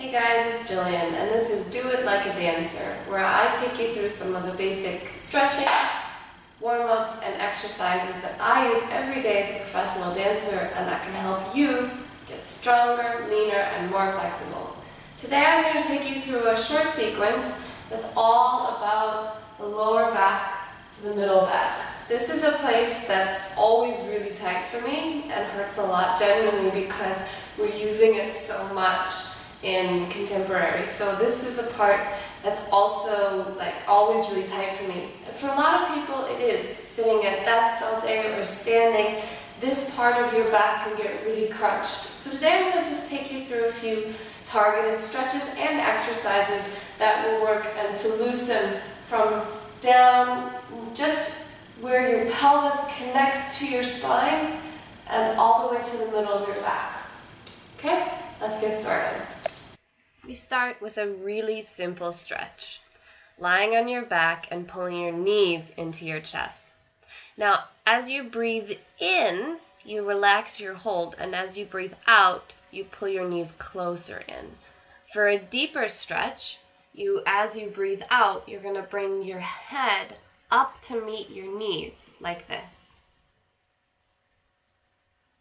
Hey guys, it's Jillian, and this is Do It Like a Dancer, where I take you through some of the basic stretching, warm-ups, and exercises that I use every day as a professional dancer and that can help you get stronger, leaner, and more flexible. Today I'm going to take you through a short sequence that's all about the lower back to the middle back. This is a place that's always really tight for me and hurts a lot genuinely because we're using it so much in contemporary. So this is a part that's also always really tight for me. And for a lot of people it is. Sitting at desks all day or standing, this part of your back can get really crunched. So today I'm going to just take you through a few targeted stretches and exercises that will work and to loosen from down just where your pelvis connects to your spine and all the way to the middle of your back. Okay, let's get started. We start with a really simple stretch, lying on your back and pulling your knees into your chest. Now, as you breathe in, you relax your hold, and as you breathe out, you pull your knees closer in. For a deeper stretch, as you breathe out, you're going to bring your head up to meet your knees like this.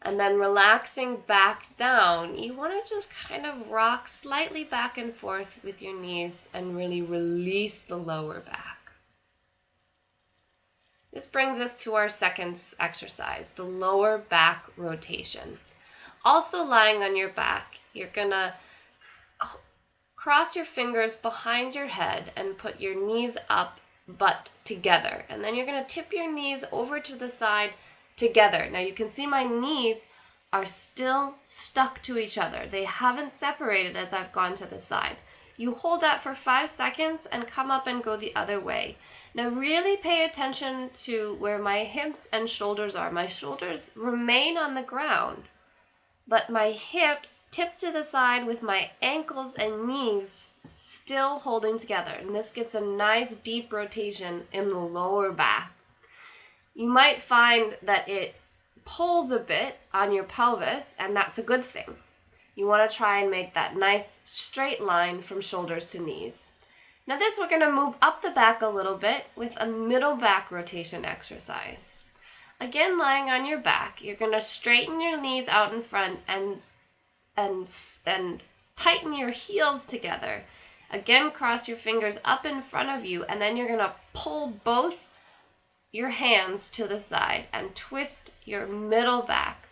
And then relaxing back down, you want to just kind of rock slightly back and forth with your knees and really release the lower back. This brings us to our second exercise, the lower back rotation. Also lying on your back, you're going to cross your fingers behind your head and put your knees up but together. And then you're going to tip your knees over to the side together. Now you can see my knees are still stuck to each other. They haven't separated as I've gone to the side. You hold that for 5 seconds and come up and go the other way. Now really pay attention to where my hips and shoulders are. My shoulders remain on the ground, but my hips tip to the side with my ankles and knees still holding together. And this gets a nice deep rotation in the lower back. You might find that it pulls a bit on your pelvis, and that's a good thing. You want to try and make that nice straight line from shoulders to knees. Now this, we're going to move up the back a little bit with a middle back rotation exercise. Again, lying on your back, you're going to straighten your knees out in front and tighten your heels together. Again, cross your fingers up in front of you, and then you're going to pull both your hands to the side and twist your middle back.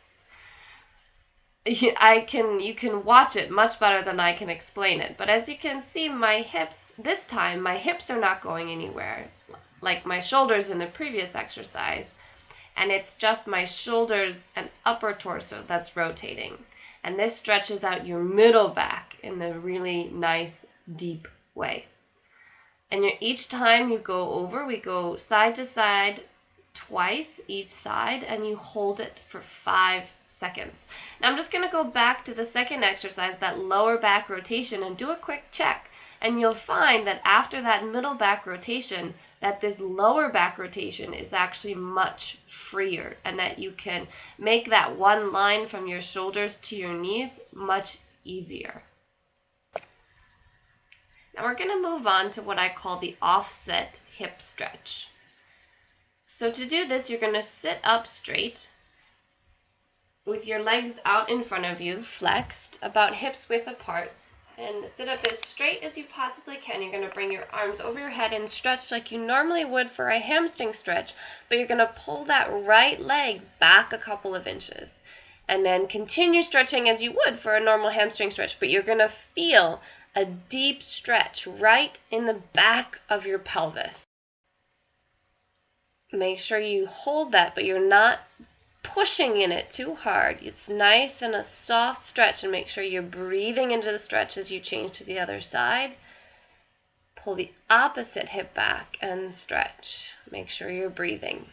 You can watch it much better than I can explain it. But as you can see, my hips, this time, my hips are not going anywhere, like my shoulders in the previous exercise. And it's just my shoulders and upper torso that's rotating. And this stretches out your middle back in a really nice, deep way. And each time you go over, we go side to side twice each side, and you hold it for 5 seconds. Now I'm just going to go back to the second exercise, that lower back rotation, and do a quick check. And you'll find that after that middle back rotation, that this lower back rotation is actually much freer, and that you can make that one line from your shoulders to your knees much easier. Now we're going to move on to what I call the offset hip stretch. So to do this, you're going to sit up straight with your legs out in front of you, flexed, about hips width apart, and sit up as straight as you possibly can. You're going to bring your arms over your head and stretch like you normally would for a hamstring stretch, but you're going to pull that right leg back a couple of inches. And then continue stretching as you would for a normal hamstring stretch, but you're going to feel a deep stretch right in the back of your pelvis. Make sure you hold that, but you're not pushing in it too hard. It's nice and a soft stretch, and make sure you're breathing into the stretch as you change to the other side. Pull the opposite hip back and stretch. Make sure you're breathing.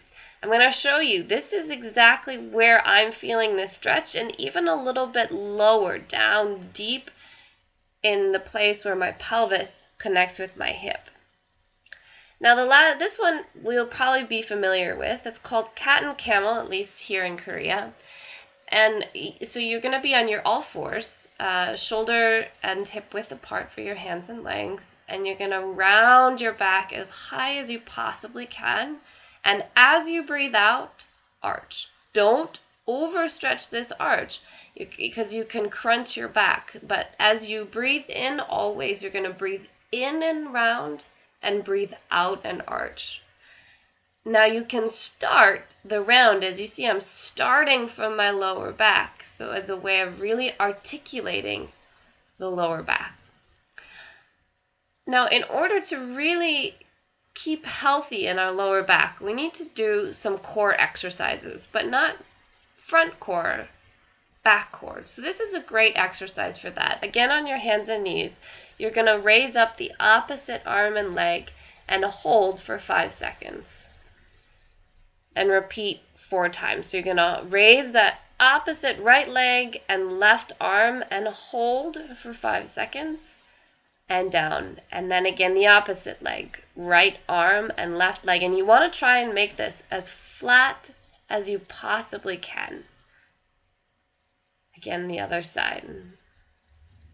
I'm going to show you, this is exactly where I'm feeling this stretch, and even a little bit lower, down deep in the place where my pelvis connects with my hip. Now this one we'll probably be familiar with. It's called cat and camel, at least here in Korea. And so you're going to be on your all fours, shoulder and hip width apart for your hands and legs, and you're going to round your back as high as you possibly can. And as you breathe out, arch. Don't overstretch this arch because you can crunch your back. But as you breathe in, always you're going to breathe in and round and breathe out and arch. Now you can start the round. As you see, I'm starting from my lower back. So as a way of really articulating the lower back. Now, in order to really keep healthy in our lower back, we need to do some core exercises, but not front core, back core. So this is a great exercise for that. Again, on your hands and knees, you're going to raise up the opposite arm and leg and hold for 5 seconds. And repeat 4 times. So you're going to raise that opposite right leg and left arm and hold for 5 seconds and down. And then again the opposite leg, right arm and left leg. And you want to try and make this as flat as you possibly can. Again, the other side.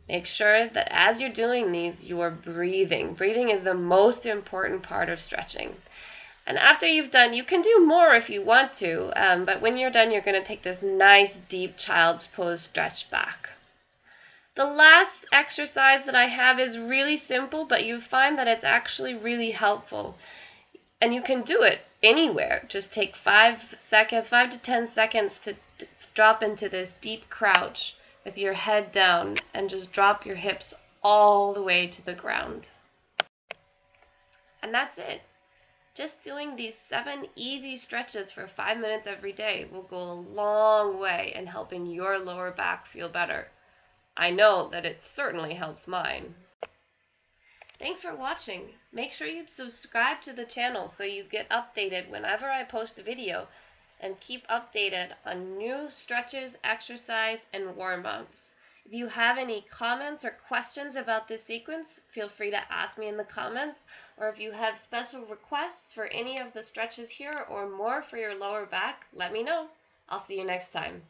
Make sure that as you're doing these, you are breathing. Breathing is the most important part of stretching. And after you've done, you can do more if you want to, but when you're done, you're going to take this nice deep child's pose stretch back. The last exercise that I have is really simple, but you find that it's actually really helpful. And you can do it anywhere. Just take 5 to 10 seconds to drop into this deep crouch with your head down and just drop your hips all the way to the ground. And that's it. Just doing these 7 easy stretches for 5 minutes every day will go a long way in helping your lower back feel better. I know that it certainly helps mine. Thanks for watching. Make sure you subscribe to the channel so you get updated whenever I post a video, and keep updated on new stretches, exercise, and warm-ups. If you have any comments or questions about this sequence, feel free to ask me in the comments, or if you have special requests for any of the stretches here or more for your lower back, let me know. I'll see you next time.